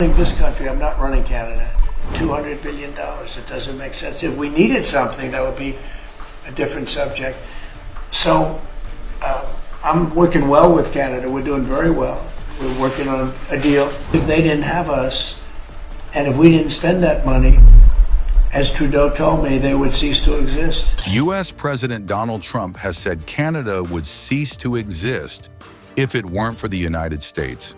Running this country, I'm not running Canada. $200 billion, it doesn't make sense. If we needed something, that would be a different subject. So I'm working well with Canada. We're doing very well. We're working on a deal. If they didn't have us, and if we didn't spend that money, as Trudeau told me, they would cease to exist. U.S. President Donald Trump has said Canada would cease to exist if it weren't for the United States.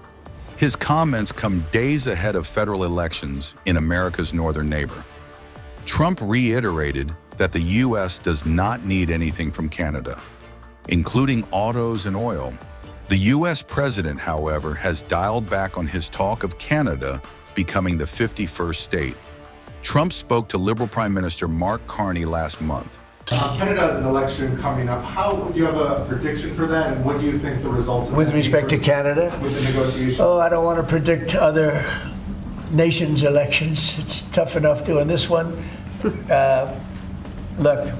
His comments come days ahead of federal elections in America's northern neighbor. Trump reiterated that the U.S. does not need anything from Canada, including autos and oil. The U.S. president, however, has dialed back on his talk of Canada becoming the 51st state. Trump spoke to Liberal Prime Minister Mark Carney last month. Canada has an election coming up. Do you have a prediction for that, and what do you think the results of With respect to Canada? With the negotiations? Oh, I don't want to predict other nations' elections. It's tough enough doing this one. Look,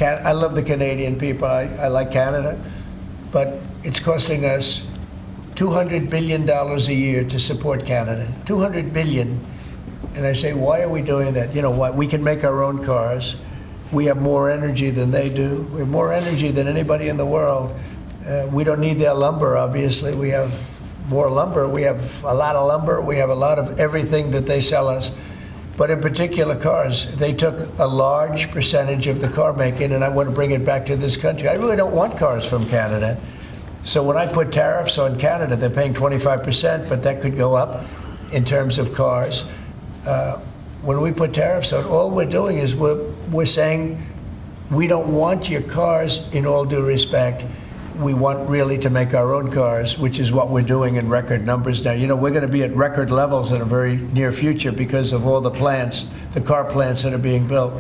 I love the Canadian people. I like Canada, but it's costing us $200 billion a year to support Canada. $200 billion. And I say, why are we doing that? You know what? We can make our own cars. We have more energy than they do. We have more energy than anybody in the world. We don't need their lumber, obviously. We have more lumber. We have a lot of lumber. We have a lot of everything that they sell us. But in particular, cars, they took a large percentage of the car making, and I want to bring it back to this country. I really don't want cars from Canada. So when I put tariffs on Canada, they're paying 25%, but that could go up in terms of cars. When we put tariffs on, all we're doing is we're saying we don't want your cars in all due respect. We want really to make our own cars, which is what we're doing in record numbers now. You know, we're going to be at record levels in a very near future because of all the plants, the car plants that are being built.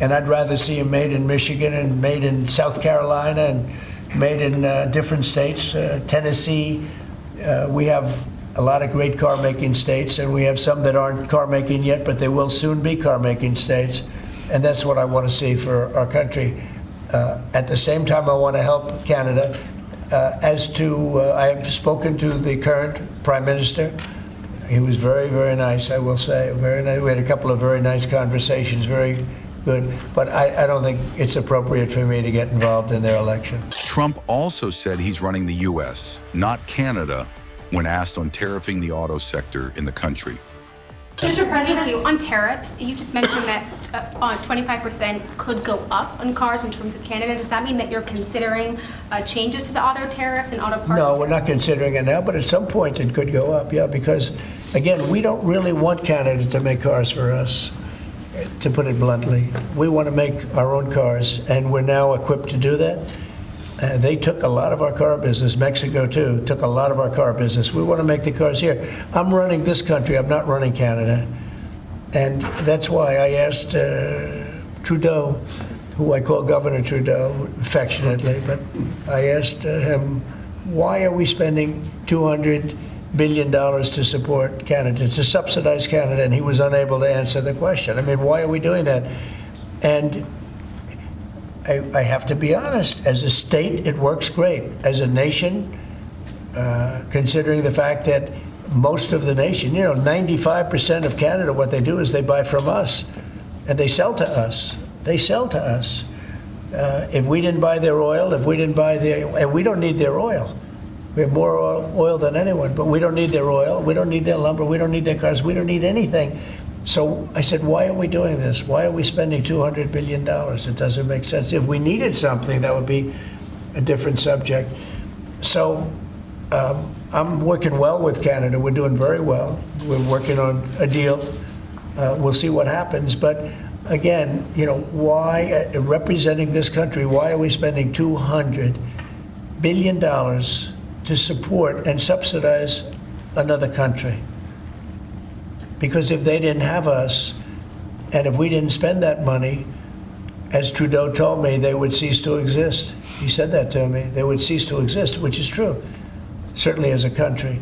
And I'd rather see them made in Michigan and made in South Carolina and made in different states, Tennessee. We have a lot of great car-making states, and we have some that aren't car-making yet, but they will soon be car-making states. And that's what I want to see for our country. At the same time, I want to help Canada. I've spoken to the current Prime Minister. He was very, very nice, I will say. Very nice. We had a couple of very nice conversations, very good. But I don't think it's appropriate for me to get involved in their election. Trump also said he's running the U.S., not Canada, when asked on tariffing the auto sector in the country. Mr. President, on tariffs, you just mentioned that 25% could go up on cars in terms of Canada. Does that mean that you're considering changes to the auto tariffs and auto parts? No, we're not considering it now, but at some point it could go up, yeah, because, again, we don't really want Canada to make cars for us, to put it bluntly. We want to make our own cars, and we're now equipped to do that. They took a lot of our car business. Mexico, too, took a lot of our car business. We want to make the cars here. I'm running this country. I'm not running Canada. And that's why I asked Trudeau, who I call Governor Trudeau affectionately, but I asked him, why are we spending $200 billion to support Canada, to subsidize Canada? And he was unable to answer the question. I mean, why are we doing that? And I have to be honest, as a state, it works great. As a nation, considering the fact that most of the nation, 95% of Canada, what they do is they buy from us, and they sell to us. They sell to us. If we didn't buy their oil, and we don't need their oil. We have more oil than anyone, but we don't need their oil. We don't need their lumber. We don't need their cars. We don't need anything. So I said, why are we doing this? Why are we spending $200 billion? It doesn't make sense. If we needed something, that would be a different subject. So I'm working well with Canada. We're doing very well. We're working on a deal. We'll see what happens. But again, why, representing this country, why are we spending $200 billion to support and subsidize another country? Because if they didn't have us, and if we didn't spend that money, as Trudeau told me, they would cease to exist. He said that to me. They would cease to exist, which is true, certainly as a country.